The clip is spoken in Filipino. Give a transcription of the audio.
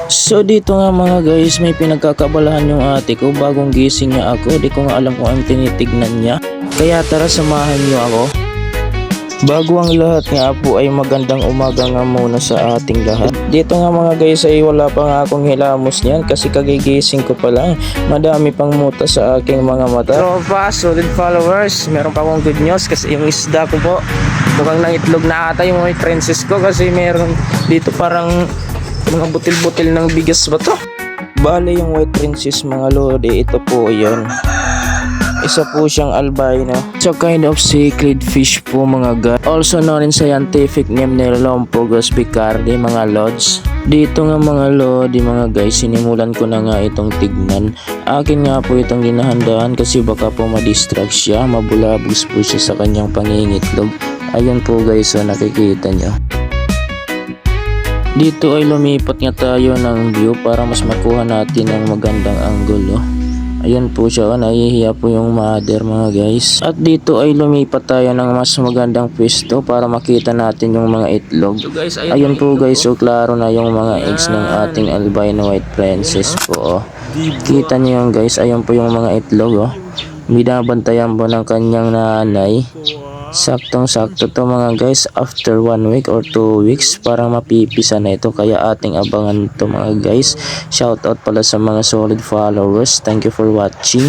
So dito nga mga guys, may pinagkakabalahan yung ate ko. Bagong gising niya ako, di ko nga alam kung anong tinitignan niya. Kaya tara, samahan niyo ako. Bago ang lahat nga po ay magandang umaga nga muna sa ating lahat. Dito nga mga guys ay wala pa nga akong hilamos niyan kasi kagigising ko pa lang. Madami pang muta sa aking mga mata. Tropa, solid followers, meron pa akong good news kasi yung isda ko po mukhang nang itlog na ata yung white princess ko kasi meron dito parang mga butil-butil ng bigas ba to? Bale yung white princess mga lodi, ito po yun. Isa po siyang albino. So kind of cichlid fish po mga god. Also known in scientific name ni Lompogus picardi mga lods. Dito nga mga lodi mga guys, sinimulan ko na nga itong tignan. Akin nga po itong ginahandaan kasi baka po ma-distract siya, mabulabos po siya sa kanyang pangingitlog. Ayun po guys, so nakikita nyo. Dito ay lumipat nga tayo ng view para mas makuha natin ang magandang angulo. Ayan po siya, nahihiya po yung mother mga guys. At dito ay lumipat tayo ng mas magandang pwesto para makita natin yung mga itlog. So guys, ayun po guys, so klaro na yung mga eggs ng ating albino white princess po. Oh. Kita niyo yung guys, ayun po yung mga itlog. Oh. Binabantayan po ng kanyang nanay. Saktong sakto to mga guys, after 1 week or 2 weeks parang mapipisa na ito, kaya ating abangan to mga guys. Shout out pala sa mga solid followers, thank you for watching.